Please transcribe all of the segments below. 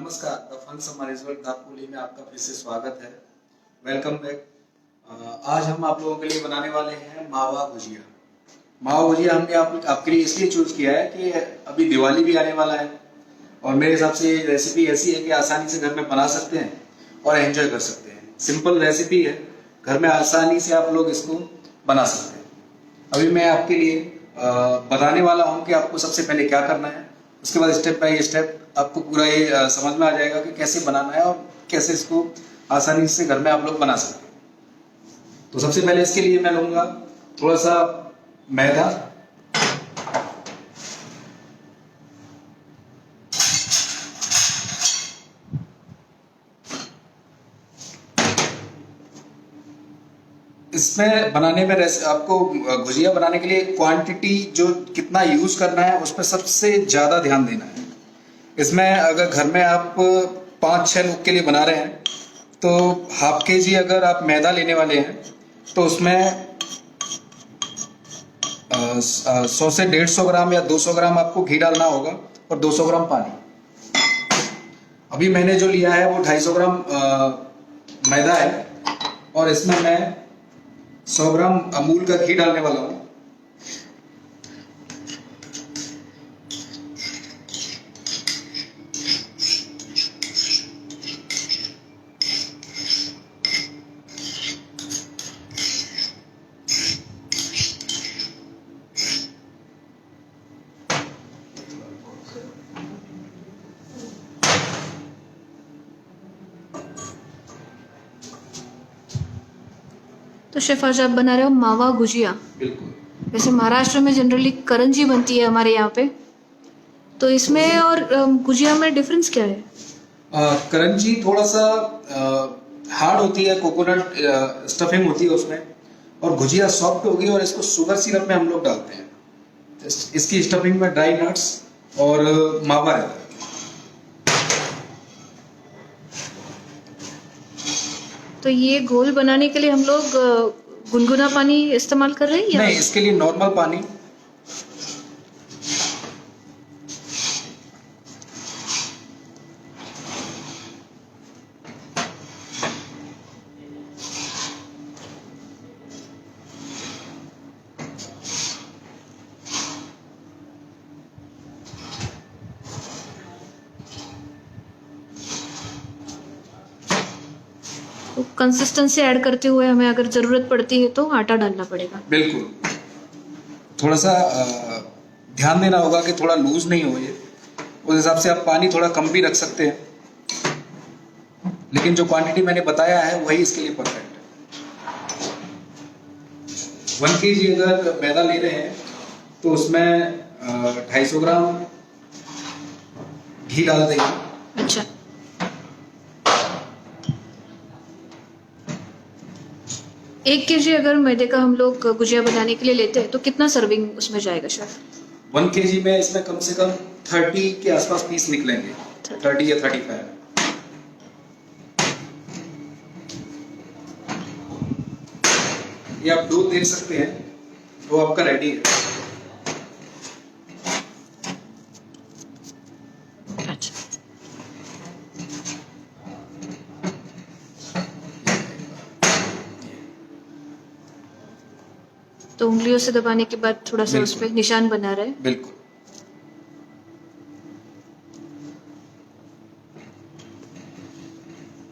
नमस्कार, the funds management Dapoli में आपका फिर से स्वागत है। Welcome back. आज हम आप लोगों के लिए बनाने वाले हैं मावा गुजिया। मावा गुजिया हमने आपके लिए इसलिए चूज किया है कि अभी दिवाली भी आने वाला है और मेरे हिसाब से रेसिपी ऐसी है कि आसानी से घर में बना सकते हैं और एंजॉय कर सकते हैं। सिंपल रेसिपी है, घर में आसानी से आप लोग इसको बना सकते हैं। अभी मैं आपके लिए बताने वाला हूँ कि आपको सबसे पहले क्या करना है, उसके बाद स्टेप बाय स्टेप आपको पूरा ये समझ में आ जाएगा कि कैसे बनाना है और कैसे इसको आसानी से घर में आप लोग बना सकते हैं। तो सबसे पहले इसके लिए मैं लूँगा थोड़ा सा मैदा, इसमें बनाने में आपको गुजिया बनाने के लिए क्वांटिटी जो कितना यूज करना है उस पर सबसे ज्यादा ध्यान देना है। इसमें अगर घर में आप 5-6 लोग के लिए बना रहे हैं तो ½ kg अगर आप मैदा लेने वाले हैं तो उसमें 100 से 150 ग्राम या 200 ग्राम आपको घी डालना होगा और 200 ग्राम पानी। अभी मैंने जो लिया है वो 250 ग्राम मैदा है और इसमें मैं 100 ग्राम अमूल का घी डालने वाला हूँ। तो शेफ आज आप बना रहे हो मावा गुजिया। बिल्कुल। वैसे महाराष्ट्र में जनरली करंजी बनती है हमारे यहाँ पे, तो इसमें और गुजिया में डिफरेंस क्या है? करंजी थोड़ा सा हार्ड होती है, कोकोनट स्टफिंग होती है उसमें, और गुजिया सॉफ्ट होगी और इसको शुगर सिरप में हम लोग डालते हैं। इसकी स्टफिंग में ड्राई नट्स और मावा रहता है। तो ये घोल बनाने के लिए हम लोग गुनगुना पानी इस्तेमाल कर रहे हैं या नहीं, इसके लिए नॉर्मल पानी। तो कंसिस्टेंसी ऐड करते हुए हमें अगर जरूरत पड़ती है तो आटा डालना पड़ेगा। बिल्कुल, थोड़ा सा ध्यान देना होगा कि थोड़ा लूज नहीं हो ये। उस हिसाब से आप पानी थोड़ा कम भी रख सकते हैं, लेकिन जो क्वांटिटी मैंने बताया है वही इसके लिए परफेक्ट है। 1 kg अगर मैदा ले रहे हैं तो उसमें 250 ग्राम घी डाल देंगे। अच्छा, एक kg अगर मैदे का हम लोग गुजिया बनाने के लिए लेते हैं तो कितना सर्विंग उसमें जाएगा शेफ? 1 kg में इसमें कम से कम 30 के आसपास पीस निकलेंगे, 30 या 35। ये आप दूध देख सकते हैं, वो आपका रेडी है। अच्छा, तो उंगलियों से दबाने के बाद थोड़ा सा उस पे निशान बना रहा है। बिल्कुल।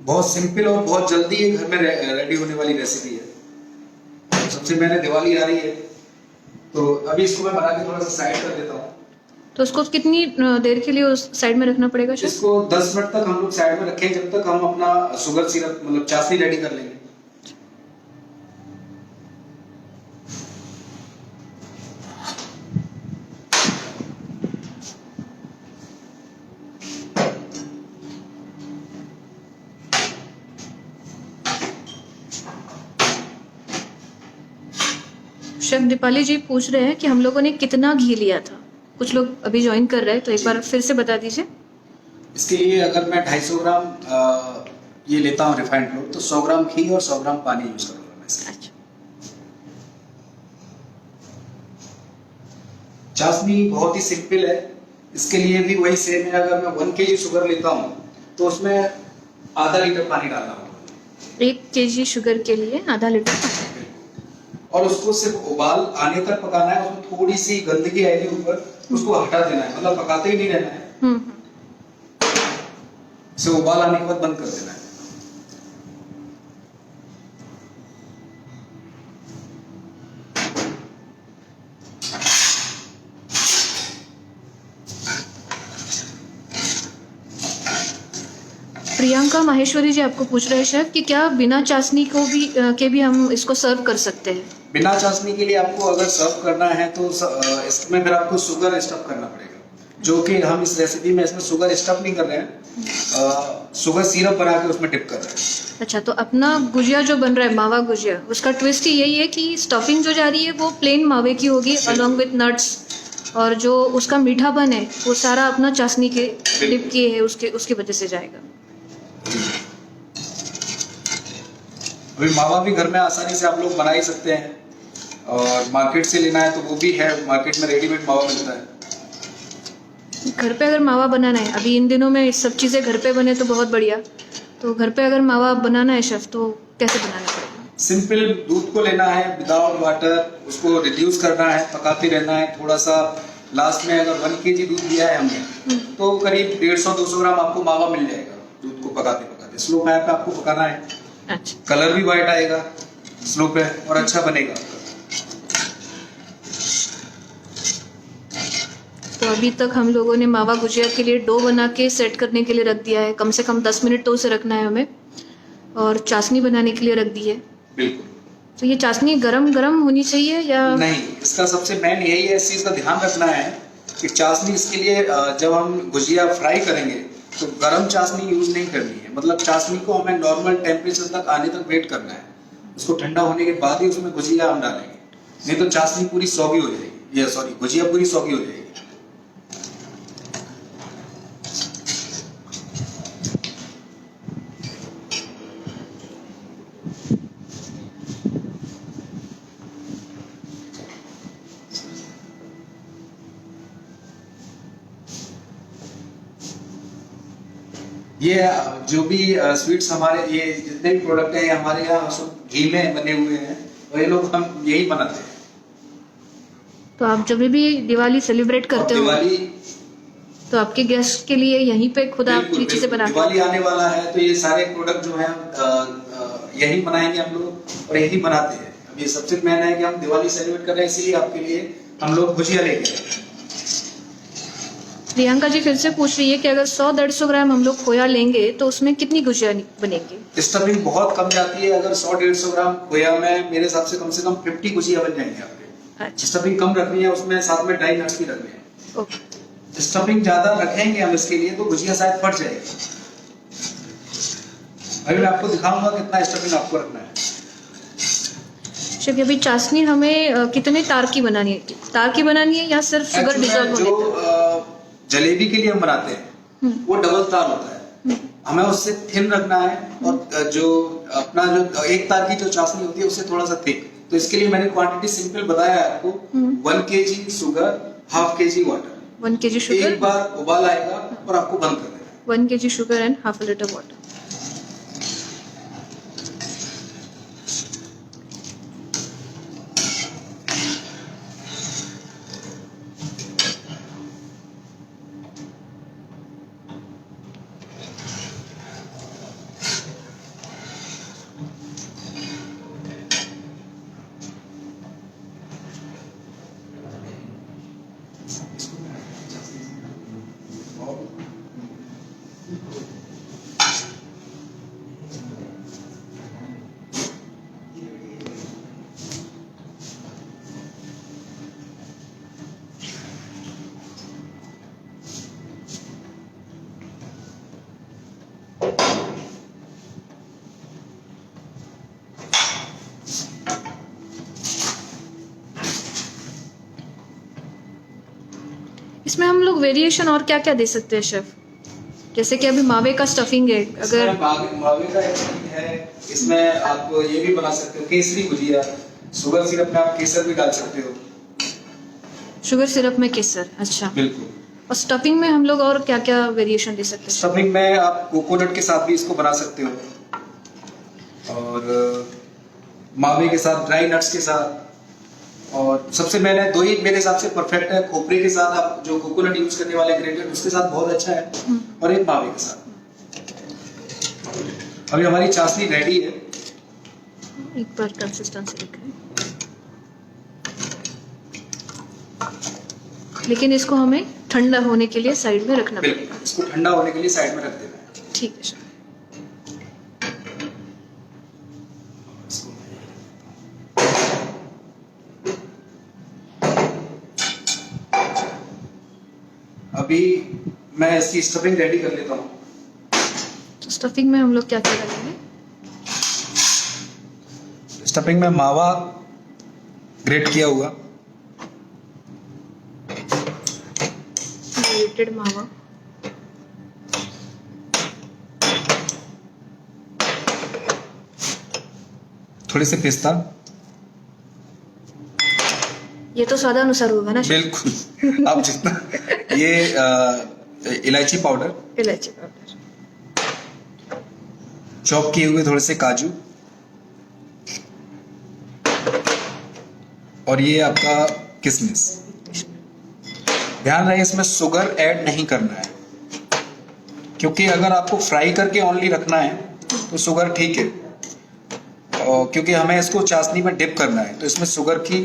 बहुत सिंपल और बहुत जल्दी ये घर में रेडी होने वाली रेसिपी है। सबसे पहले दिवाली आ रही है तो अभी इसको मैं बना के थोड़ा सा साइड कर देता हूँ। तो उसको कितनी देर के लिए उस साइड में रखना पड़ेगा शेफ? इसको 10 मिनट तक हम लोग साइड में रखें, जब तक हम अपना शुगर सिरप मतलब चाशनी रेडी कर लेंगे। शेफ दीपाली जी पूछ रहे हैं कि हम लोगों ने कितना घी लिया था। कुछ लोग अभी ज्वाइन कर रहे हैं, तो एक बार फिर से बता दीजिए। इसके लिए अगर मैं 250 ग्राम ये लेता हूँ रिफाइंड फ्लोर, तो 100 ग्राम घी और 100 ग्राम पानी यूज करूँगा मैं इसके। अच्छा, चाशनी बहुत ही सिंपल है, इसके लिए भी वही सेम है। अगर मैं 1 kg शुगर लेता हूँ तो उसमें आधा लीटर पानी डालना होगा। 1 kg शुगर के लिए आधा लीटर पानी। और उसको सिर्फ उबाल आने तक पकाना है। उसमें थोड़ी सी गंदगी आएगी ऊपर, उसको हटा देना है, मतलब पकाते ही नहीं रहना है। इसे उबाल आने के बाद बंद कर देना है। प्रियंका माहेश्वरी जी आपको पूछ रहे हैं शेफ कि क्या बिना चाशनी के भी हम इसको सर्व कर सकते हैं? बिना चाशनी के लिए आपको अगर सर्व करना है तो इसमें फिर आपको शुगर स्टफ करना पड़ेगा, जो कि हम इस रेसिपी में इसमें शुगर स्टफ नहीं कर रहे हैं, शुगर सिरप बना के उसमें डिप कर रहे हैं। अच्छा, तो अपना गुजिया जो बन रहा है मावा गुजिया, उसका ट्विस्ट ही यही है कि स्टफिंग जो जा रही है वो प्लेन मावे की होगी अलॉन्ग विथ नट्स, और जो उसका मीठापन है वो सारा अपना चाशनी के डिप किए है उसकी वजह से जाएगा। अभी मावा भी घर में आसानी से आप लोग बना ही सकते हैं, और मार्केट से लेना है तो वो भी है, मार्केट में रेडीमेड मावा मिलता है। घर पे अगर मावा बनाना है, अभी इन दिनों में सब चीज़ें घर पे बने तो बहुत बढ़िया, तो घर पे अगर मावा बनाना है शेफ तो कैसे बनाना पड़ेगा? सिंपल दूध को लेना है विदाउट वाटर, उसको रिड्यूस करना है, पकाते रहना है थोड़ा सा। लास्ट में अगर 1 kg दूध दिया है हमने तो करीब 150-200 ग्राम आपको मावा मिल जाएगा। दूध को पकाते पकाते स्लो फायर पे आपको पकाना है। अच्छा, कलर भी वाइट आएगा स्लो पे और अच्छा बनेगा। तो अभी तक हम लोगों ने मावा गुजिया के लिए डो बना के सेट करने के लिए रख दिया है, कम से कम 10 मिनट तो उसे रखना है हमें, और चाशनी बनाने के लिए रख दी है। बिल्कुल। तो ये चाशनी गरम गरम होनी चाहिए या नहीं, इसका सबसे मेन यही है, इस चीज का ध्यान रखना है कि चाशनी इसके लिए जब हम गुजिया फ्राई करेंगे तो गरम चाशनी यूज नहीं करनी है। मतलब चाशनी को हमें नॉर्मल टेम्परेचर तक आने तक वेट करना है, उसको ठंडा होने के बाद ही उसमें गुजिया हम डालेंगे, नहीं तो चाशनी पूरी सौगी हो जाएगी, ये सॉरी गुजिया पूरी सौगी हो जाएगी। ये जो भी स्वीट्स हमारे, ये जितने भी प्रोडक्ट हैं हमारे यहाँ सब घी में बने हुए हैं, और ये लोग हम यही बनाते हैं। तो आप जब भी दिवाली सेलिब्रेट करते हो दिवाली तो आपके गेस्ट के लिए यहीं पे खुद आप ये चीजें बनाते हो? दिवाली आने वाला है तो ये सारे प्रोडक्ट जो हैं यही बनाएंगे हम लोग और यही बनाते हैं। अब ये सबसे मेन है कि हम दिवाली सेलिब्रेट कर रहे हैं, इसीलिए आपके लिए हम लोग गुजिया लेके आए। प्रियंका जी फिर से पूछ रही है कि अगर 100-150 ग्राम हम लोग खोया लेंगे तो उसमें कितनी गुजिया बनेंगी? स्टफिंग बहुत कम जाती है। अगर 100-150 ग्राम खोया में मेरे हिसाब से कम 50 गुजिया बन जाएंगे आपके। अच्छा, स्टफिंग कम रखनी है, उसमें साथ में ड्राई नट्स भी रखने हैं। ओके। स्टफिंग ज्यादा रखेंगे हम इसके लिए तो गुजिया शायद फट जाएगी। अभी मैं आपको दिखाऊंगा कितना स्टफिंग आपको रखना है। शेफ, अभी चाशनी हमें कितने तार की बनानी है? तार की बनानी है या सिर्फ शुगर डिजॉल्व होने तक? जो जलेबी के लिए हम बनाते हैं वो डबल तार होता है, हमें उससे थिन रखना है, और जो अपना जो एक तार की जो चाशनी होती है उससे थोड़ा सा थिक। तो इसके लिए मैंने क्वांटिटी सिंपल बताया है आपको, 1 kg sugar, 1/2 kg water. 1 kg sugar, एक बार उबाल आएगा और आपको बंद कर देना। 1 kg sugar and 1/2 liter water. इसमें हम लोग वेरिएशन और क्या क्या दे सकते हैं शेफ? जैसे कि अभी मावे का स्टफिंग है, अगर मावे का है, इसमें आप ये भी बना सकते हो केसरी गुजिया। शुगर सिरप में आप केसर भी डाल सकते हो। शुगर सिरप में केसर, अच्छा। बिल्कुल। और स्टफिंग में हम लोग और क्या क्या वेरिएशन दे सकते हैं? स्टफिंग में आप कोकोनट के साथ भी इसको बना सकते हो, और मावे के साथ, ड्राई नट्स के साथ, और सबसे मैंने दो ही मेरे हिसाब से परफेक्ट है। खोपरे के साथ आप जो कोकोनट यूज करने वाले इंग्रेडिएंट उसके साथ बहुत अच्छा है, और एक मावे के साथ। अभी हमारी चाशनी रेडी है। एक बार कंसिस्टेंसी दिखाएं। लेकिन इसको हमें ठंडा होने के लिए साइड में रखना बिल्कुल, पड़ेगा। इसको ठंडा होने के लिए साइड में रख देना है। ठीक है सर। अभी मैं इसकी स्टफिंग रेडी कर लेता हूँ। तो स्टफिंग में हम लोग क्या क्या डालेंगे? स्टफिंग में मावा ग्रेट किया हुआ, ग्रेटेड मावा, थोड़े से पिस्ता, ये तो स्वादानुसार होगा ना? बिल्कुल आप जितना, ये इलायची पाउडर, इलायची पाउडर, चॉप किए हुए थोड़े से काजू, और ये आपका किशमिश। ध्यान रहे इसमें शुगर ऐड नहीं करना है, क्योंकि अगर आपको फ्राई करके ओनली रखना है तो शुगर ठीक है, और क्योंकि हमें इसको चाशनी में डिप करना है तो इसमें शुगर की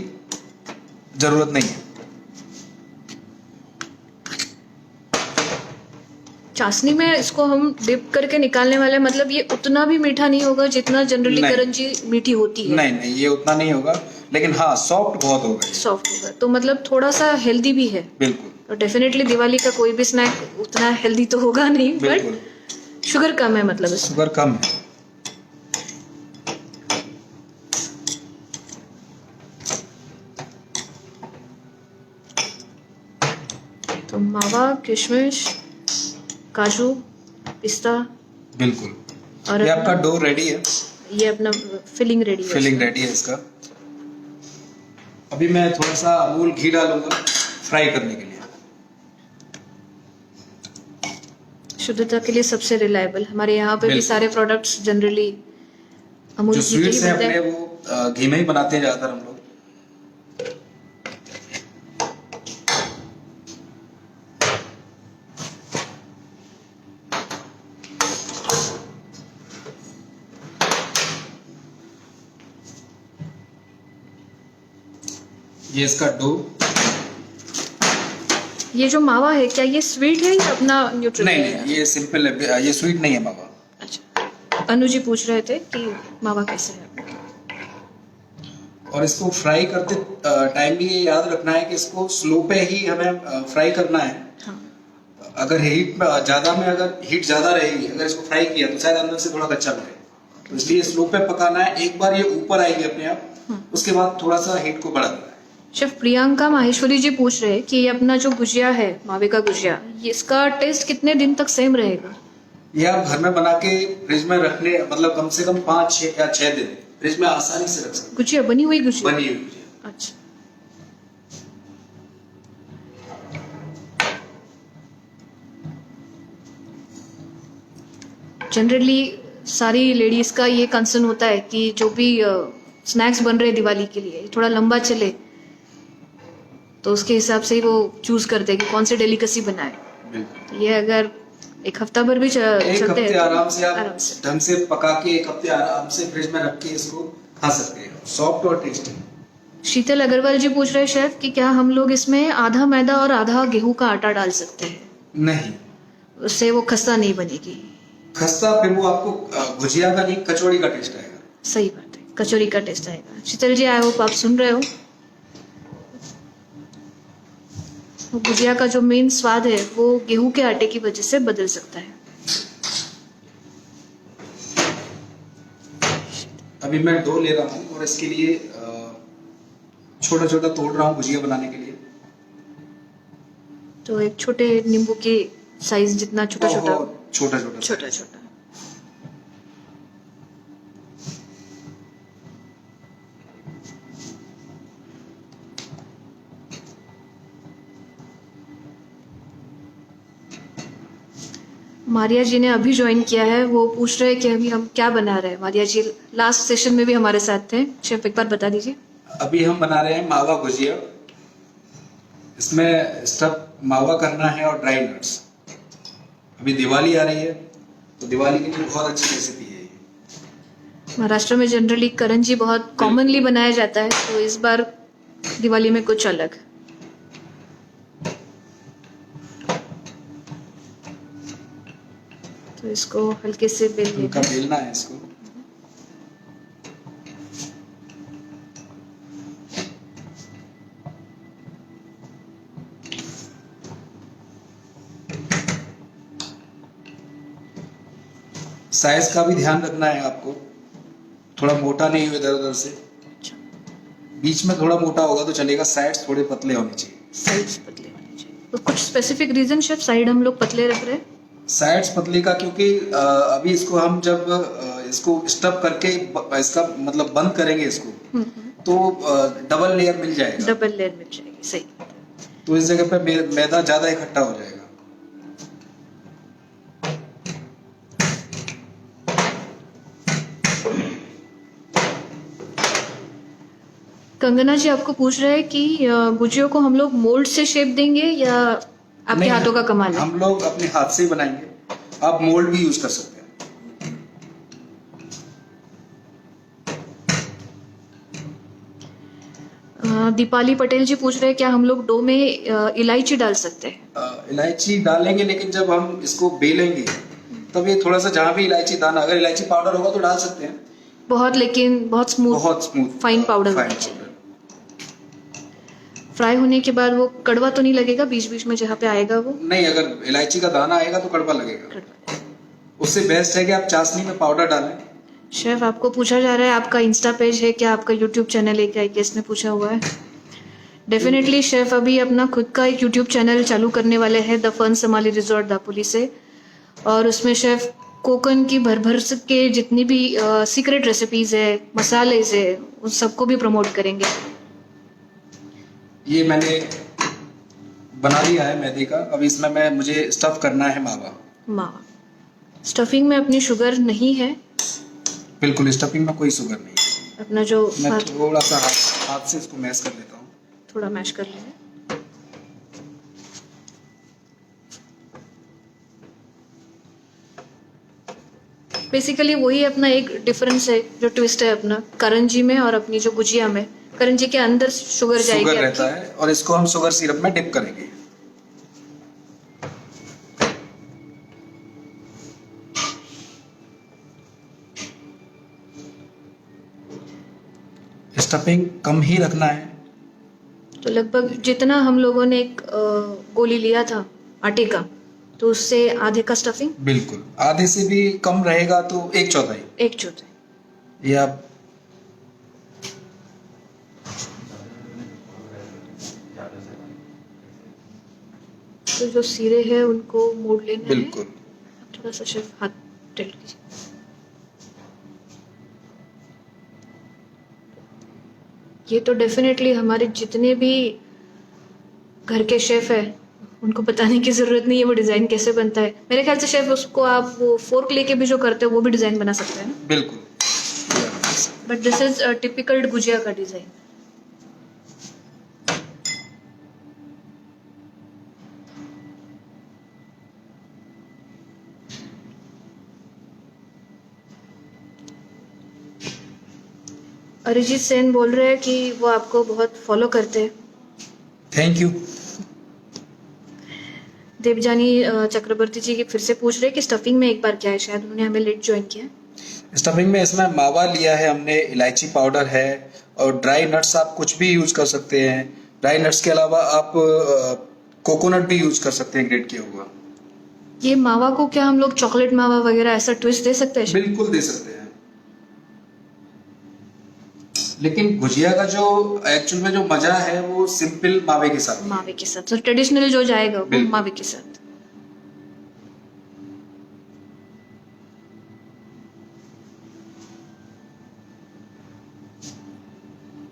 जरूरत नहीं है। चाशनी में इसको हम डिप करके निकालने वाले, मतलब ये उतना भी मीठा नहीं होगा जितना जनरली नहीं। करंजी मीठी होती है। नहीं नहीं, ये उतना नहीं होगा, लेकिन हाँ सॉफ्ट बहुत होगा। सॉफ्ट होगा, तो मतलब थोड़ा सा हेल्दी भी है। बिल्कुल और डेफिनेटली दिवाली का कोई भी स्नैक उतना हेल्दी तो होगा नहीं, बिल्कुल, बट शुगर कम है मतलब इसमें। शुगर कम है। तो मावा, किशमिश, काजू, पिस्ता, बिल्कुल, और ये आपका डो रेडी है, ये अपना फिलिंग रेडी है। फिलिंग रेडी है इसका। अभी मैं थोड़ा सा अमूल घी डालूंगा फ्राई करने के लिए। शुद्धता के लिए सबसे रिलायबल, हमारे यहाँ पे भी बिल्कुल। सारे प्रोडक्ट्स जनरली अमूल जो घी के ही स्वीट्स हैं बनते अपने हैं। वो घी में ही बनाते हैं ज्यादातर हम लोग। ये इसका डो। ये जो मावा है, क्या ये स्वीट है या अपना न्यूट्रल नहीं है? नहीं, ये सिंपल है, ये स्वीट नहीं है मावा। अच्छा, अनु जी पूछ रहे थे कि मावा कैसे है अपना। और इसको फ्राई करते टाइम भी ये याद रखना है कि इसको स्लो पे ही हमें फ्राई करना है। हाँ, अगर हीट ज्यादा में, अगर हीट ज्यादा रहेगी, अगर इसको फ्राई किया तो शायद अंदर से थोड़ा कच्चा मिले, तो इसलिए स्लो पे पकाना है। एक बार ये ऊपर आएगी अपने आप, उसके बाद थोड़ा सा हीट को बढ़ा देना है। शेफ प्रियंका माहेश्वरी जी पूछ रहे हैं कि ये अपना जो गुजिया है, मावे का गुजिया, ये इसका टेस्ट कितने दिन तक सेम रहेगा? ये आप घर में बना के फ्रिज में रखने, मतलब कम से कम 5 या 6 दिन फ्रिज में आसानी से रख सकते गुजिया बनी हुई गुजिया? हैं। बनी हुई गुजिया। अच्छा, जनरली सारी लेडीज का ये कंसर्न होता है कि जो भी स्नैक्स बन रहे हैं दिवाली के लिए थोड़ा लंबा चले, तो उसके हिसाब से ही वो चूज करते हैं कि कौन से डेलिकेसी बनाए। बिल्कुल, ये अगर एक हफ्ता भर भी एक चलते हफ्ते हैं तो आराम से आप आराम से। ढंग से पका के एक हफ्ते आराम से फ्रिज में रख के इसको खा सकते हैं, सॉफ्ट और टेस्टी। शीतल अग्रवाल जी पूछ रहे हैं शेफ कि क्या हम लोग इसमें आधा मैदा और आधा गेहूं का आटा डाल सकते हैं? नहीं, उससे वो खस्ता नहीं बनेगी। खस्ता फिर वो आपको गुजिया का नहीं, कचौड़ी का टेस्ट आएगा। सही बात है, कचौरी का टेस्ट आएगा। शीतल जी, आई होप आप सुन रहे हो। वो गुजिया का जो मेन स्वाद है वो गेहूं के आटे की वजह से बदल सकता है। अभी मैं डो ले रहा हूँ और इसके लिए छोटा छोटा तोड़ रहा हूँ गुजिया बनाने के लिए। तो एक छोटे नींबू के साइज जितना छोटा छोटा छोटा छोटा छोटा छोटा। मारिया जी ने अभी ज्वाइन किया है, वो पूछ रहे हैं कि अभी हम क्या बना रहे हैं। मारिया जी लास्ट सेशन में भी हमारे साथ थे। शेफ एक बार बता दीजिए। अभी हम बना रहे हैं मावा गुजिया। इसमें स्टफ मावा करना है और ड्राई नट्स। अभी दिवाली आ रही है तो दिवाली के लिए बहुत अच्छी रेसिपी है ये। महाराष्ट्र में जनरली करंजी बहुत कॉमनली बनाया जाता है, तो इस बार दिवाली में कुछ अलग। तो इसको हल्के से बेल हल्का लेना है। बेलना है इसको। साइज का भी ध्यान रखना है आपको, थोड़ा मोटा नहीं हो इधर उधर से। बीच में थोड़ा मोटा होगा तो चलेगा, साइड्स थोड़े पतले होने चाहिए। साइड्स पतले होने चाहिए। तो कुछ स्पेसिफिक रीजन शेफ साइड हम लोग पतले रख रहे हैं? साइड्स पतले का क्योंकि अभी इसको हम जब इसको स्टफ करके इसका मतलब बंद करेंगे इसको तो डबल लेयर मिल जाएगा। डबल लेयर मिल जाएगी, सही। तो इस जगह पे मैदा ज्यादा इकट्ठा हो जाएगा। कंगना जी आपको पूछ रहे हैं कि गुजियों को हम लोग मोल्ड से शेप देंगे या आपके नहीं, हाथों का कमाल है? हम लोग अपने हाथ से ही बनाएंगे। आप मोल्ड भी यूज कर सकते हैं। दीपाली पटेल जी पूछ रहे हैं क्या हम लोग डो में इलायची डाल सकते हैं? इलायची डालेंगे, लेकिन जब हम इसको बेलेंगे तब ये थोड़ा सा जहाँ भी इलायची दाना, अगर इलायची पाउडर होगा तो डाल सकते हैं। बहुत, लेकिन बहुत स्मूथ फाइन पाउडर होना चाहिए। फ्राई होने के बाद वो कड़वा तो नहीं लगेगा बीच बीच में जहाँ पे आएगा वो? नहीं, अगर इलायची का दाना आएगा तो कड़वा लगेगा। उससे बेस्ट है कि आप चाशनी में पाउडर डालें। शेफ आपको पूछा जा रहा है आपका इंस्टा पेज है क्या, आपका यूट्यूब चैनल है क्या, गेस्ट ने पूछा हुआ है। डेफिनेटली शेफ अभी अपना खुद का एक यूट्यूब चैनल चालू करने वाले हैं, द फन समाली रिजॉर्ट दापोली से। और उसमें शेफ कोकन की भर के जितनी भी सीक्रेट रेसिपीज है, मसालेज है, उन सबको भी प्रमोट करेंगे। ये मैंने बना लिया है मैदे का। अब इसमें मुझे स्टफ करना है मावा। स्टफिंग में अपनी शुगर नहीं है? बिल्कुल, स्टफिंग में कोई शुगर नहीं है। अपना जो मैं थोड़ा सा हाथ से इसको मैश कर लेता हूँ। थोड़ा मैश कर लेंगे। बेसिकली वही अपना एक डिफरेंस है, जो ट्विस्ट है अपना करंजी में और अपनी जो गुजिया में। करंजी के अंदर शुगर जाएगी, शुगर रहता है और इसको हम शुगर सिरप में डिप करेंगे। स्टफिंग कम ही रखना है। तो लगभग जितना हम लोगों ने एक गोली लिया था आटे का, तो उससे आधे का स्टफिंग? बिल्कुल, आधे से भी कम रहेगा तो 1/4। 1/4 ये आप तो जो सिरे हैं उनको मोड़ लेना है। बिल्कुल। थोड़ा सा शेफ हाथ टिल्ट कीजिए। ये तो डेफिनेटली हमारे जितने भी घर के शेफ है उनको बताने की जरूरत नहीं है वो डिजाइन कैसे बनता है। मेरे ख्याल से शेफ उसको आप वो फोर्क लेके भी जो करते हो वो भी डिजाइन बना सकते हैं ना? बिल्कुल। But this is typical gujiya का डिजाइन। अरिजीत सेन बोल रहे हैं कि वो आपको बहुत फॉलो करते हैं। Thank you. देवजानी चक्रवर्ती जी फिर से पूछ रहे हैं कि स्टफिंग में एक बार क्या है, शायद उन्होंने हमें लेट ज्वाइन किया। स्टफिंग में इसमें मावा लिया है हमने, इलायची पाउडर है और ड्राई नट्स आप कुछ भी यूज कर सकते हैं। ड्राई नट्स के अलावा आप कोकोनट भी यूज कर सकते हैं, ग्रेट किया हुआ। ये मावा को क्या हम लोग चॉकलेट मावा वगैरह ऐसा ट्विस्ट दे सकते हैं? बिल्कुल दे सकते हैं, लेकिन गुजिया का जो एक्चुअल में जो मजा है वो सिंपल मावे के साथ। मावे के साथ, तो ट्रेडिशनल जो जाएगा वो मावे के साथ।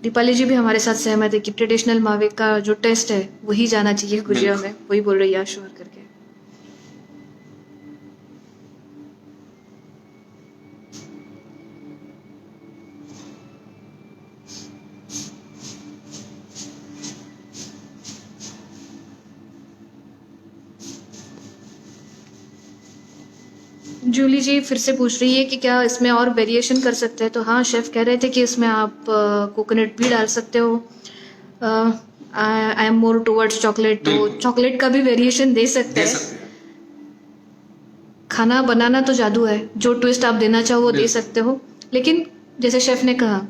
दीपाली जी भी हमारे साथ सहमत है कि ट्रेडिशनल मावे का जो टेस्ट है वही जाना चाहिए गुजिया में। वही बोल रही है श्योर करके। जूली जी फिर से पूछ रही है कि क्या इसमें और वेरिएशन कर सकते हैं, तो हाँ शेफ कह रहे थे कि इसमें आप कोकोनट भी डाल सकते हो। I am more towards chocolate, तो बिल्कुल। चॉकलेट का भी वेरिएशन दे सकते दे हैं। सकते हैं। खाना बनाना तो जादू है, जो ट्विस्ट आप देना चाहो वो दे बिल्कुल। सकते हो, लेकिन जैसे शेफ ने कहा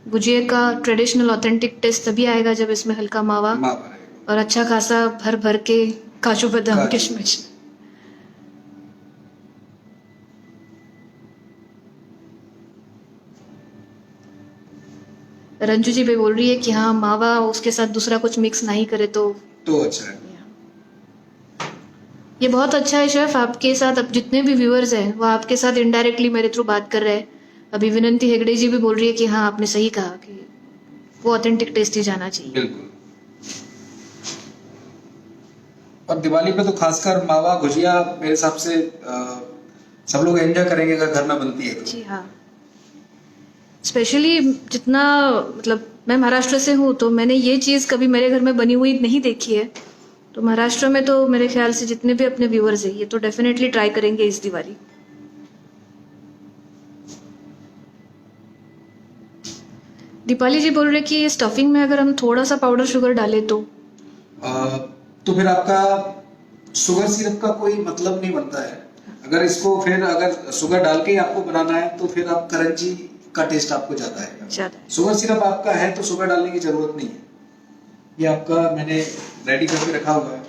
गुजिया का ट्रेडिशनल ऑथेंटिक टेस्ट तभी आएगा जब इसमें हल्का मावा मावा रहेगा। और अच्छा खासा भर भर के काजू बादाम काजू। किशमिश। रंजू जी भी बोल रही है कि हाँ मावा उसके साथ दूसरा कुछ मिक्स नहीं करे तो अच्छा है। ये बहुत अच्छा है शेफ। आपके साथ अब जितने भी व्यूअर्स हैं वो आपके साथ इनडायरेक्टली मेरे थ्रू बात कर रहे हैं। अभी विनंती हेगड़े जी भी बोल रही है कि हाँ आपने सही कहा कि वो ऑथेंटिक टेस्ट ही जाना चाहिए। बिल्कुल। और दिवाली पे तो खासकर मावा गुजिया मेरे हिसाब से सब लोग एंजॉय करेंगे अगर घर में बनती है तो। जी हाँ, स्पेशली जितना मतलब मैं महाराष्ट्र से हूँ तो मैंने ये चीज़ कभी मेरे घर में बनी हुई नहीं देखी है, तो महाराष्ट्र में तो मेरे ख्याल से जितने भी अपने व्यूअर्स हैं ये तो डेफिनेटली ट्राई करेंगे इस दिवाली। दीपाली जी बोल रहे कि स्टफिंग में अगर हम थोड़ा सा पाउडर शुगर डालें तो फिर आपका शुगर सिरप का कोई मतलब नहीं बनता है। अगर इसको फिर अगर शुगर डाल के ही आपको बनाना है तो फिर आप करंजी का टेस्ट आपको ज्यादा आएगा। ज़्यादा है। शुगर सिरप आपका है तो शुगर डालने की जरूरत नहीं है। ये आपका मैंने रेडी करके रखा हुआ है।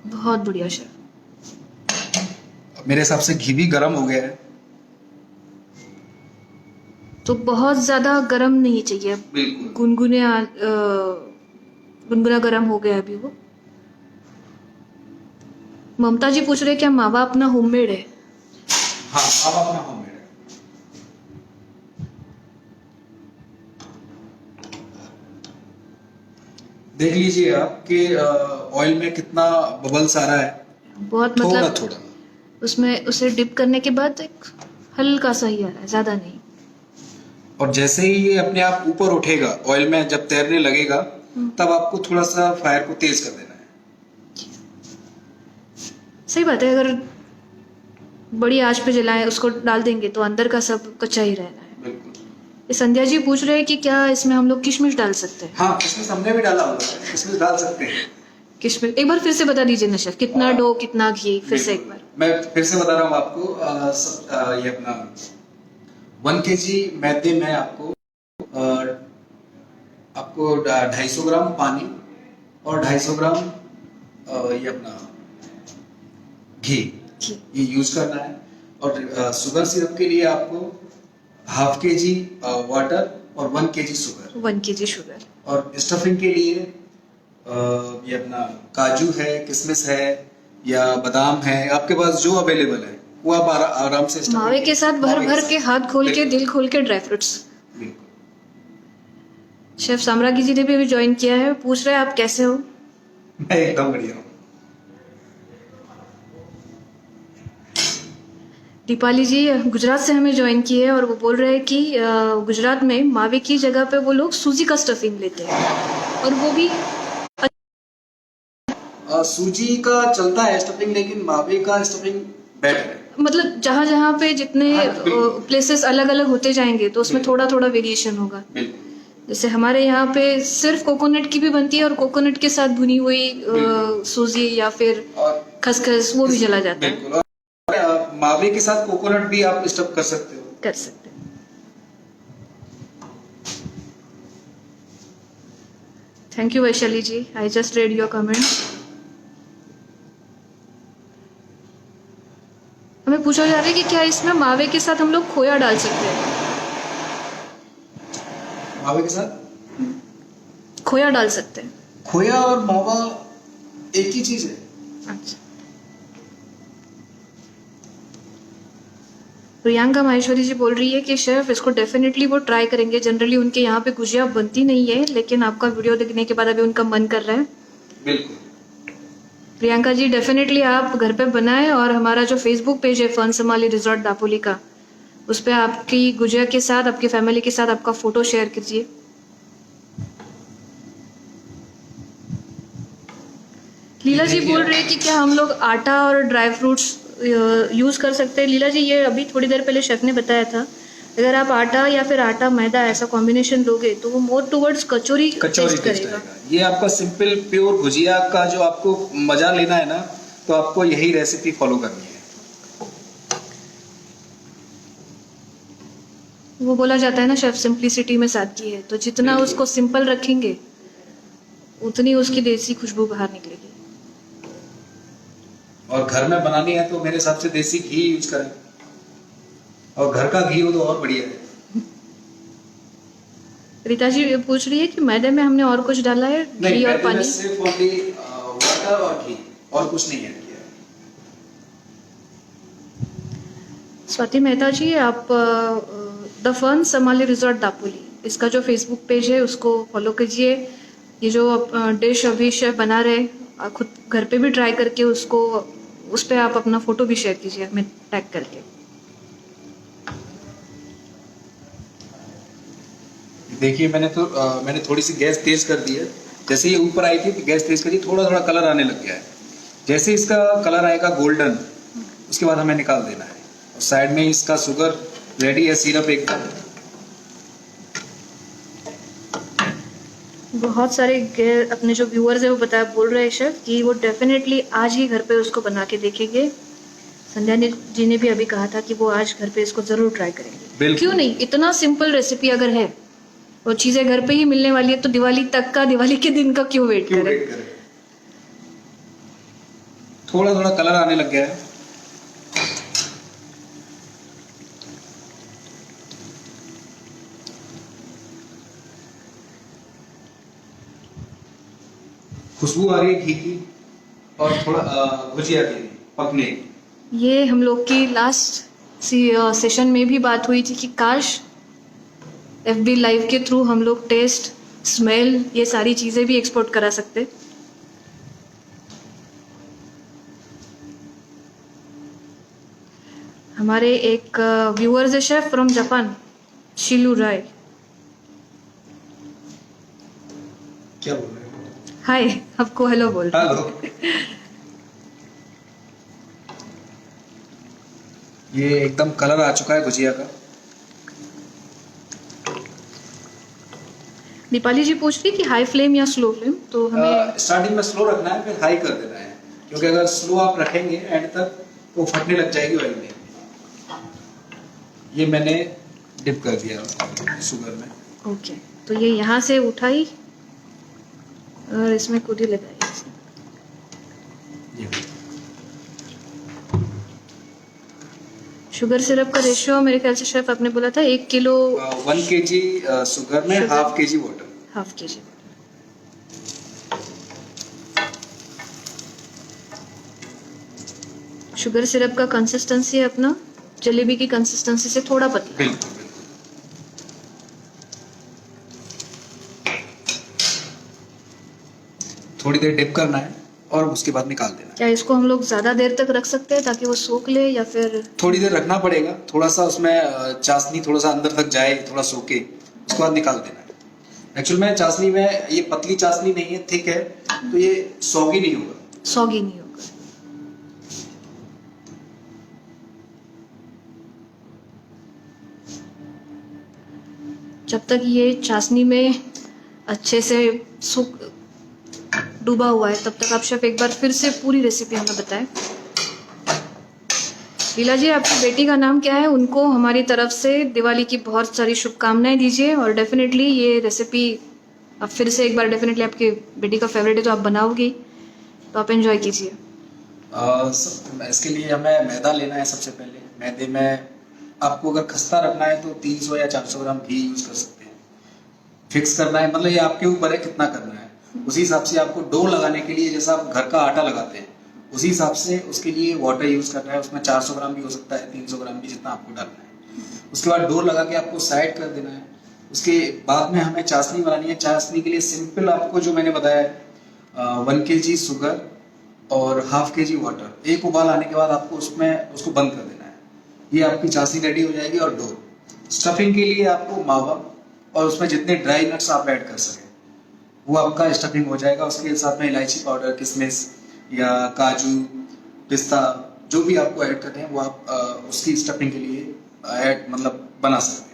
बहुत बढ़िया शेफ। मेरे हिसाब से घी भी गर्म हो गया है। तो बहुत ज़्यादा गर्म नहीं चाहिए, बिल्कुल। गुनगुना गर्म हो गया अभी वो। ममता जी पूछ रहे क्या मावा अपना होममेड है? हाँ, अब अपना होममेड है। देख लीजिए आप कि ऑयल में कितना बबल्स आ रहा है। बहुत थोड़ा मतलब थोड़ा उसमें उसे डिप करने के बाद एक हल्का सा ही आ रहा है, ज़्यादा नहीं। और जैसे ही ये अपने आप ऊपर उठेगा ऑयल में जब तैरने लगेगा तब आपको थोड़ा सा फायर को तेज कर देना है। सही बात है, अगर बड़ी आंच पे जलाएं उसको डाल देंगे तो अंदर का सब कच्चा ही रहना है। बिल्कुल। ये संध्या जी पूछ रहे हैं कि क्या इसमें हम लोग किशमिश डाल सकते हैं? हाँ, किशमिश हमने भी डाला हुआ है, किशमिश डाल सकते हैं। किशमिश एक बार फिर से बता दीजिए ना शेफ, कितना डो कितना घी, फिर से एक बिल्कुल। बार। मैं फिर से बता रहा हूँ आपको। ये अपना 1 kg मैदे में आपको 250 ग्राम पानी और 250 ग्राम ये अपना घी ये यूज करना है। और शुगर सिरप के लिए आपको 1/2 kg वाटर और 1 kg शुगर। 1 kg sugar. और स्टफिंग के लिए ये अपना काजू है, किशमिश है या बादाम है, आपके पास जो अवेलेबल है वो आप आराम से stuffing मावे के साथ भर मावे भर साथ। के हाथ खोल के बिल्कुल। दिल खोल के ड्राई फ्रूट्स। बिल्कुल। शेफ साम्राज्ञी जी ने भी ज्वाइन किया है, पूछ रहे हैं आप कैसे हो? मैं एकदम बढ़िया हूँ। दीपाली जी गुजरात से हमें ज्वाइन की है और वो बोल रहे हैं कि गुजरात में मावे की जगह पे वो लोग सूजी का स्टफिंग लेते हैं और वो भी सूजी का चलता है स्टफिंग, लेकिन मावे का स्टफिंग बेटर है। मतलब जहाँ जहाँ पे जितने हाँ, बिल्कुल। प्लेसेस अलग अलग होते जाएंगे तो उसमें बिल्कुल। थोड़ा थोड़ा वेरिएशन होगा। बिल्कुल। जैसे हमारे यहाँ पे सिर्फ कोकोनट की भी बनती है और कोकोनट के साथ भुनी हुई बिल्कुल। सूजी या फिर और खसखस वो भी चला जाता है। बिल्कुल। और मावे के साथ कोकोनट भी आप स्टफ कर सकते हो। कर सकते हैं। Thank you Vaishali ji, I just read your comment. हमें पूछा जा रहा है कि क्या इसमें मावे के साथ हम लोग खोया डाल सकते हैं? मावे के साथ खोया डाल सकते हैं। खोया और मावा एक ही चीज है। अच्छा। प्रियंका माहेश्वरी जी बोल रही है कि शेफ इसको डेफिनेटली वो ट्राई करेंगे। जनरली उनके यहाँ पे गुजिया बनती नहीं है, लेकिन आपका वीडियो देखने के बाद अभी उनका मन कर रहा है। बिल्कुल। प्रियंका जी डेफिनेटली आप घर पे बनाएं और हमारा जो फेसबुक पेज है फन समाली रिजॉर्ट दापोली का, उस पर आपकी गुजिया के साथ आपकी फैमिली के साथ आपका फोटो शेयर कीजिए। लीला जी देखिए, बोल रहे हैं कि क्या हम लोग आटा और ड्राई फ्रूट्स यूज कर सकते हैं। लीला जी, ये अभी थोड़ी देर पहले शेफ ने बताया था, अगर आप आटा या फिर आटा मैदा ऐसा कॉम्बिनेशन लोगे तो वो मोर टुवर्ड्स कचौरी कचौरी टेस्ट टेस्ट करेगा। आएगा। ये आपका सिंपल प्योर भुजिया का जो आपको मजा लेना है ना, तो आपको यही रेसिपी फॉलो करनी है। वो बोला जाता है ना शेफ, सिंप्लिसिटी में सादगी है, तो जितना बिल्कुल। उसको सिंपल रखेंगे उतनी उसकी देसी खुशबू बाहर निकलेगी। और घर में बनानी है तो मेरे हिसाब से देसी घी यूज करें, और घर का घी हो तो और बढ़िया है। रीता जी पूछ रही है कि मैदे में हमने और कुछ डाला है, नहीं, घी और मैदे में पानी। सिर्फ ओनली वाटर और घी, और कुछ नहीं ऐड किया है। स्वाति मेहता जी, आप द फन समाली रिजॉर्ट दापोली, इसका जो फेसबुक पेज है उसको फॉलो कीजिए। ये जो डिश अभी शेफ बना रहे, खुद घर पे भी ट्राई करके उसको, उस पर आप अपना फोटो भी शेयर कीजिए हमें टैग करके। देखिए, मैंने थोड़ी सी गैस तेज कर दी है। जैसे ये ऊपर आई थी तो गैस तेज करी, थोड़ा थोड़ा कलर आने लग गया है। जैसे इसका कलर आएगा गोल्डन, उसके बाद हमें निकाल देना है। और साइड में इसका शुगर रेडी है, सिरप एकदम। बहुत सारे अपने जो व्यूअर्स है वो बोल रहे हैं शेफ कि वो डेफिनेटली आज ही घर पे उसको बना के देखेंगे। संध्या जी ने भी अभी कहा था कि वो आज घर पे इसको जरूर ट्राई करेंगे। बिल्कुल। क्यों नहीं, इतना सिंपल रेसिपी अगर है, वो चीजें घर पे ही मिलने वाली है, तो दिवाली तक का, दिवाली के दिन का क्यों वेट करें। थोड़ा थोड़ा कलर आने लग गया है। खुशबू आ रही है घी की, और थोड़ा भुजिया की पकने की। ये हम लोग की लास्ट सेशन में भी बात हुई थी कि काश FB लाइव के थ्रू हम लोग टेस्ट, स्मेल, ये सारी चीजें भी एक्सपोर्ट करा सकते। हमारे एक व्यूअर्स है शेफ फ्रॉम जापान, शिलू राय। क्या बोल रहे हो? हाय, आपको हेलो बोल रहे हैं। हेलो। ये एकदम कलर आ चुका है भुजिया का। दीपाली जी पूछ रही कि हाई फ्लेम या स्लो फ्लेम, तो हमें स्टार्टिंग में स्लो रखना है, फिर हाई कर देना है, क्योंकि अगर स्लो आप रखेंगे एंड तक तो फटने लग जाएगी ऑयल में। ये मैंने डिप कर दिया शुगर में। ओके, तो ये यहाँ से उठाई और इसमें कुदी लगाई। ये शुगर सिरप का रेशियो मेरे ख्याल से शेफ आपने बोला था 1 किलो 1 kg शुगर में शुगर। 1/2 kg water. हाफ के जी। शुगर सिरप का कंसिस्टेंसी है अपना जलेबी की कंसिस्टेंसी से थोड़ा पतला। बिल्कुल। थोड़ी देर डिप करना है और उसके बाद निकाल देना है। क्या इसको हम लोग ज्यादा देर तक रख सकते हैं ताकि वो सोख ले, या फिर थोड़ी देर रखना पड़ेगा, थोड़ा सा उसमें चाशनी थोड़ा सा अंदर तक जाए, थोड़ा सोके, उसके बाद निकाल देना है। एक्चुअल में चाशनी में ये पतली चाशनी नहीं है, थिक है, तो ये सॉगी नहीं होगा। सॉगी नहीं होगा। जब तक ये चाशनी में अच्छे से सूख डूबा हुआ है, तब तक आप शेफ एक बार फिर से पूरी रेसिपी हमें बताएं। लीला जी, आपकी बेटी का नाम क्या है? उनको हमारी तरफ से दिवाली की बहुत सारी शुभकामनाएं दीजिए, और डेफिनेटली ये रेसिपी आप फिर से एक बार, डेफिनेटली आपकी बेटी का फेवरेट है तो आप बनाओगी, तो आप एंजॉय कीजिए। इसके लिए हमें मैदा लेना है। सबसे पहले मैदे में आपको अगर खस्ता रखना है तो 300 या 400 ग्राम घी यूज कर सकते हैं। फिक्स करना है, मतलब ये आपके ऊपर है कितना करना है। उसी हिसाब से आपको डो लगाने के लिए, जैसा आप घर का आटा लगाते हैं, उसी हिसाब से उसके लिए वाटर यूज करना है। उसमें 400 ग्राम भी हो सकता है, 300 ग्राम भी, जितना आपको डालना है। उसके बाद डो लगा के आपको साइड कर देना है। उसके बाद में हमें चाशनी बनानी है। चाशनी के लिए सिंपल आपको जो मैंने बताया, 1 kg शुगर और 1/2 kg वाटर। एक उबाल आने के बाद आपको उसको बंद कर देना है। ये आपकी चाशनी रेडी हो जाएगी। और डो स्टफिंग के लिए आपको मावा और उसमें जितने ड्राई नट्स आप ऐड कर सकें वो आपका स्टफिंग हो जाएगा। उसके साथ में इलायची पाउडर, किशमिश, या काजू, पिस्ता, जो भी आपको ऐड करते हैं वो आप उसकी स्टफिंग के लिए ऐड मतलब बना सकते हैं।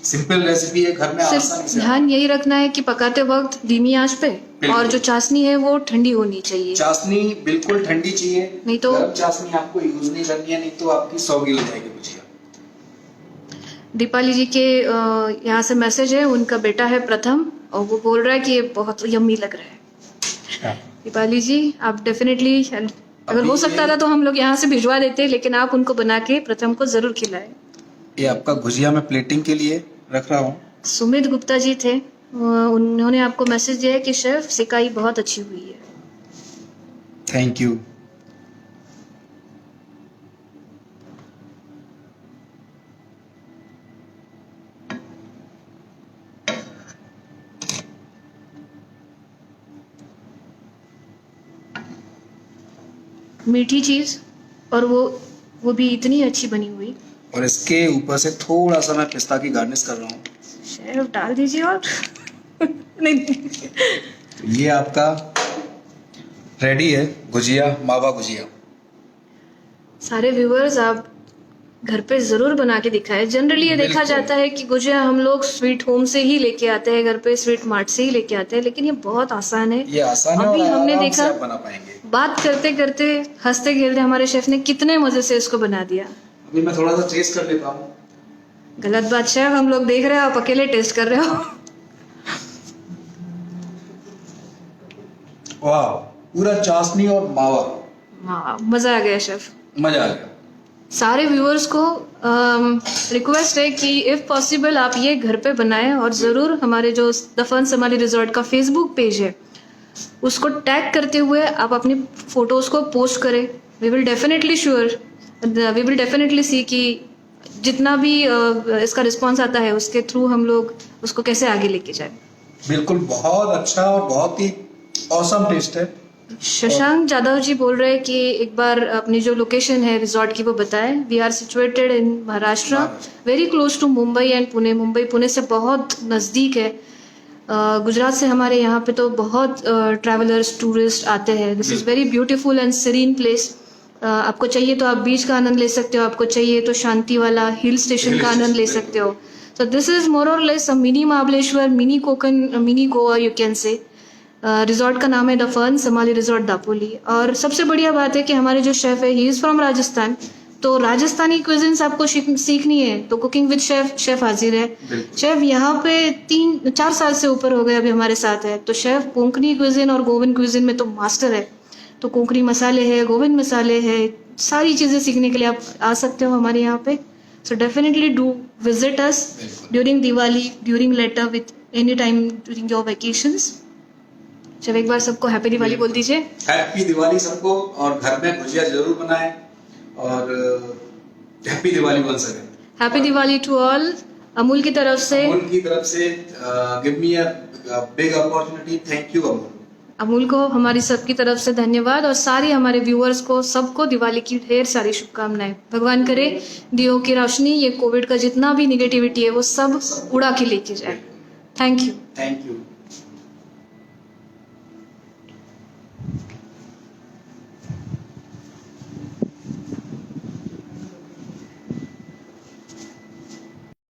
सिंपल रेसिपी है, घर में आसानी सिर्फ से। ध्यान यही रखना है कि पकाते वक्त धीमी आंच पे, बिल्कुल। और जो चाशनी है वो ठंडी होनी चाहिए। चाशनी बिल्कुल ठंडी चाहिए, नहीं तो गर्म चाशनी आपको यूज नहीं करनी है, नहीं तो आपकी सौगी हो जाएगी भुजिया। दीपाली जी के यहाँ से मैसेज है, उनका बेटा है प्रथम और वो बोल रहा है कि ये बहुत यम्मी लग रहा है। दीपाली जी आप डेफिनेटली, अगर हो सकता था तो हम लोग यहाँ से भिजवा देते, लेकिन आप उनको बना के प्रथम को जरूर खिलाएं। ये आपका भुजिया मैं प्लेटिंग के लिए रख रहा हूँ। सुमित गुप्ता जी थे, उन्होंने आपको मैसेज दिया है कि शेफ सिकाई बहुत अच्छी हुई है। Thank you. मीठी चीज, और वो भी इतनी अच्छी बनी हुई। और इसके ऊपर से थोड़ा सा मैं पिस्ता की गार्निश कर रहा हूँ। शेफ डाल दीजिए और नहीं। ये आपका रेडी है भुजिया, मावा भुजिया। सारे व्यूअर्स आप घर पे जरूर बना के दिखाएं। जनरली ये देखा बिल्कुल। जाता है कि गुजिया हम लोग स्वीट होम से ही लेके आते हैं, घर पे स्वीट मार्ट से ही लेके आते हैं, लेकिन ये बहुत आसान है। ये आसान है अभी और हमने आराम देखा, से आप बना पाएंगे। बात करते करते हंसते खेलते हमारे शेफ ने कितने मजे से इसको बना दिया। अभी मैं थोड़ा सा टेस्ट कर लेता हूँ। गलत बात शेफ, हम लोग देख रहे हो, आप अकेले टेस्ट कर रहे हो। वाह, पूरा चाशनी और मावा, हाँ मजा आ गया शेफ। मजा आ गया। सारे व्यूअर्स को रिक्वेस्ट है कि इफ पॉसिबल आप ये घर पे बनाएं, और ज़रूर हमारे जो द फन समाली रिजॉर्ट का फेसबुक पेज है उसको टैग करते हुए आप अपनी फोटोज़ को पोस्ट करें। वी विल डेफिनेटली सी कि जितना भी इसका रिस्पांस आता है उसके थ्रू हम लोग उसको कैसे आगे लेके जाए। बिल्कुल, बहुत अच्छा और बहुत ही औसम टेस्ट है। शशांक जादव जी बोल रहे हैं कि एक बार अपनी जो लोकेशन है रिजॉर्ट की वो बताएं। We are situated in Maharashtra, very close to Mumbai and Pune. Mumbai Pune से बहुत नज़दीक है। गुजरात से हमारे यहाँ पे तो बहुत ट्रैवलर्स, टूरिस्ट आते हैं। This is very beautiful and serine place. आपको चाहिए तो आप बीच का आनंद ले सकते हो, आपको चाहिए तो शांति वाला हिल स्टेशन का आनंद ले सकते हो। सो दिस इज़ मोर और less a mini Mahabaleshwar, mini Konkan, mini Goa you can say. Resort का नाम है द फन समाली रिजॉर्ट दापोली। और सबसे बढ़िया बात है कि हमारे जो शेफ़ है ही इज़ फ्रॉम राजस्थान, तो राजस्थानी क्विजिन्स आपको सीखनी है तो कुकिंग विद शेफ हाजिर है। शेफ यहाँ पे 3-4 साल से ऊपर हो गए अभी हमारे साथ है। तो शेफ कोंकणी क्विजिन और गोविंद क्विजिन में तो मास्टर है। तो कोंकणी मसाले है, गोविंद मसाले है, सारी चीज़ें सीखने के लिए आप आ सकते हो हमारे यहाँ पे। So definitely do visit us during Diwali, during later, with any time during your vacations. जब एक बार सबको हैप्पी दिवाली बोल दीजिए। हैप्पी दिवाली सबको, और घर में भुजिया जरूर बनाएं और हैप्पी दिवाली बोल सकें। Happy Diwali to all. Amul की तरफ से, अमूल की तरफ से give me a big opportunity. Thank you Amul. Amul को हमारी सबकी तरफ से धन्यवाद, और सारे हमारे व्यूअर्स को सबको दिवाली की ढेर सारी शुभकामनाएं। भगवान करे दियों की रोशनी, ये कोविड का जितना भी निगेटिविटी है वो सब उड़ा के लेके जाए। Thank you. Thank you.